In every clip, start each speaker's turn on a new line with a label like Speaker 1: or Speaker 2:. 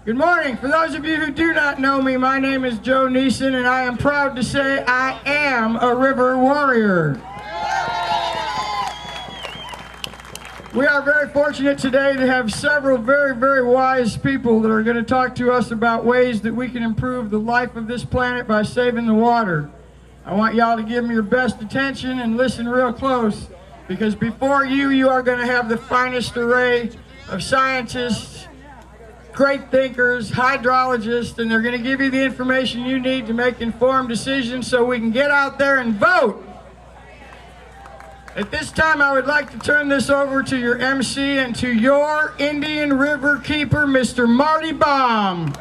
Speaker 1: Good morning. For those of you who do not know me, my name is Joe Neeson, and I am proud to say I am a river warrior. We are very fortunate today to have several very, very wise people that are going to talk to us about ways that we can improve the life of this planet by saving the water. I want y'all to give me your best attention and listen real close, because before you are going to have the finest array of scientists, great thinkers, hydrologists, and they're going to give you the information you need to make informed decisions so we can get out there and vote. At this time, I would like to turn this over to your MC and to your Indian River Keeper, Mr. Marty Baum.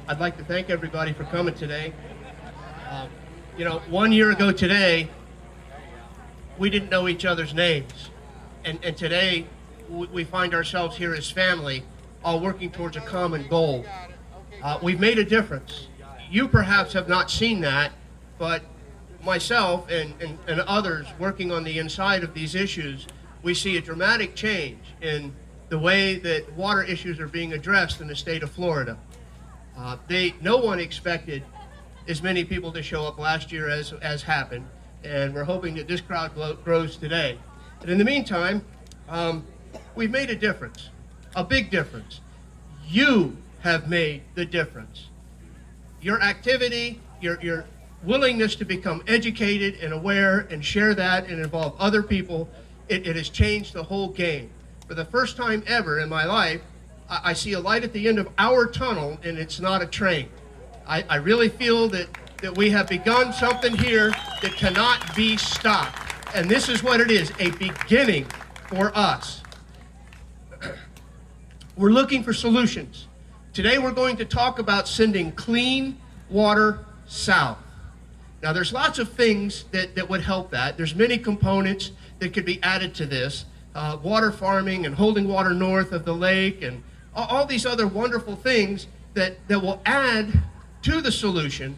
Speaker 2: I'd like to thank everybody for coming today. 1 year ago today, we didn't know each other's names. And today, we find ourselves here as family, all working towards a common goal. We've made a difference. You perhaps have not seen that, but myself and others working on the inside of these issues, we see a dramatic change in the way that water issues are being addressed in the state of Florida. No one expected as many people to show up last year as happened, and we're hoping that this crowd grows today. But in the meantime, we've made a difference, a big difference. You have made the difference. Your activity, your willingness to become educated and aware and share that and involve other people, it has changed the whole game. For the first time ever in my life, I see a light at the end of our tunnel, and it's not a train. I really feel that we have begun something here that cannot be stopped. And this is what it is, a beginning for us. We're looking for solutions. Today we're going to talk about sending clean water south. Now there's lots of things that would help that. There's many components that could be added to this. Water farming and holding water north of the lake and all these other wonderful things that will add to the solution.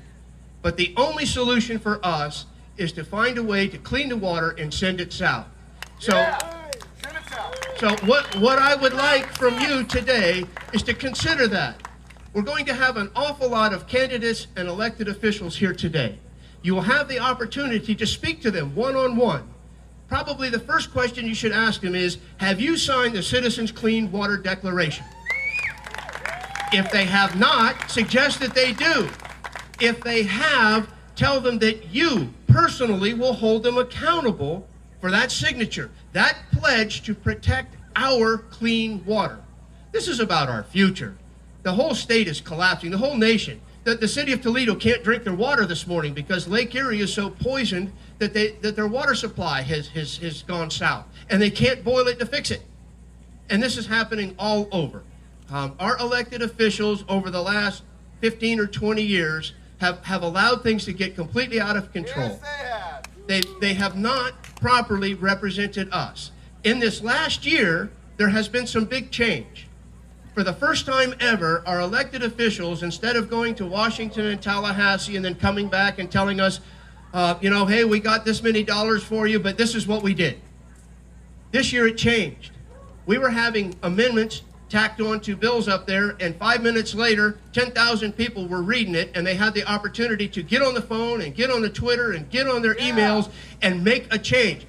Speaker 2: But the only solution for us is to find a way to clean the water and send it south. So what I would like from you today is to consider that. We're going to have an awful lot of candidates and elected officials here today. You will have the opportunity to speak to them one-on-one. Probably the first question you should ask them is, have you signed the Citizens Clean Water Declaration? If they have not, suggest that they do. If they have, tell them that you personally will hold them accountable for that signature, that pledge to protect our clean water. This is about our future. The whole state is collapsing, the whole nation. The city of Toledo can't drink their water this morning because Lake Erie is so poisoned that their water supply has gone south, and they can't boil it to fix it. And this is happening all over. Our elected officials over the last 15 or 20 years have allowed things to get completely out of control. Yes, they have not properly represented us. In this last year, there has been some big change. For the first time ever, our elected officials, instead of going to Washington and Tallahassee and then coming back and telling us, hey, we got this many dollars for you, but this is what we did. This year it changed. We were having amendments tacked onto bills up there, and 5 minutes later, 10,000 people were reading it, and they had the opportunity to get on the phone and get on the Twitter and get on their emails and make a change.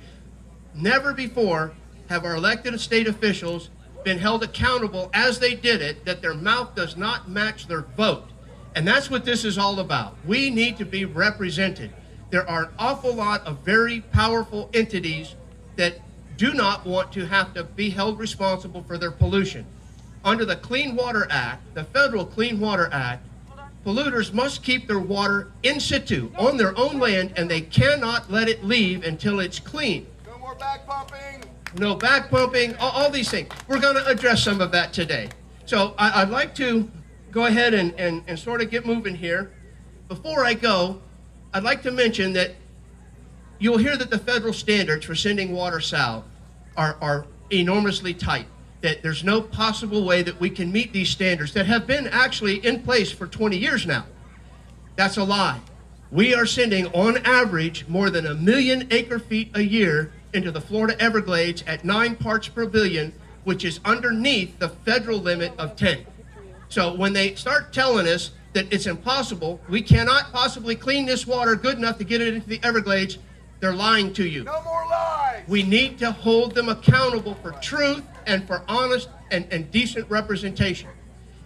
Speaker 2: Never before have our elected state officials been held accountable as they did it, that their mouth does not match their vote. And that's what this is all about. We need to be represented. There are an awful lot of very powerful entities that do not want to have to be held responsible for their pollution. Under the Clean Water Act, the federal Clean Water Act, polluters must keep their water in situ, on their own land, and they cannot let it leave until it's clean.
Speaker 3: No more back pumping.
Speaker 2: No back pumping, all these things. We're going to address some of that today. So I'd like to go ahead and sort of get moving here. Before I go, I'd like to mention that you'll hear that the federal standards for sending water south are enormously tight, that there's no possible way that we can meet these standards that have been actually in place for 20 years now. That's a lie. We are sending, on average, more than 1 million acre-feet a year into the Florida Everglades at 9 parts per billion, which is underneath the federal limit of 10. So when they start telling us that it's impossible, we cannot possibly clean this water good enough to get it into the Everglades, they're lying to you.
Speaker 3: No more lies!
Speaker 2: We need to hold them accountable for truth and for honest and decent representation.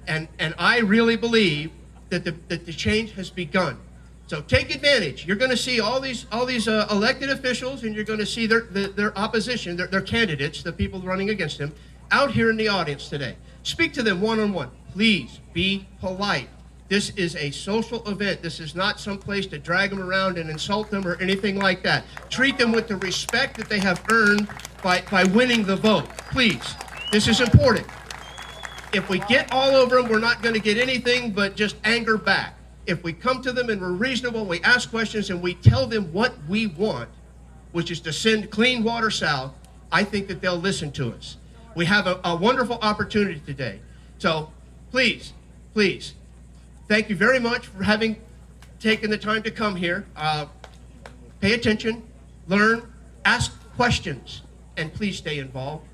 Speaker 2: And I really believe that the change has begun. So take advantage. You're going to see all these elected officials, and you're going to see their opposition, their candidates, the people running against them, out here in the audience today. Speak to them one-on-one. Please be polite. This is a social event. This is not some place to drag them around and insult them or anything like that. Treat them with the respect that they have earned by winning the vote. Please. This is important. If we get all over them, we're not going to get anything but just anger back. If we come to them and we're reasonable, we ask questions and we tell them what we want, which is to send clean water south, I think that they'll listen to us. We have a wonderful opportunity today. So please, please, thank you very much for having taken the time to come here. Pay attention, learn, ask questions, and please stay involved.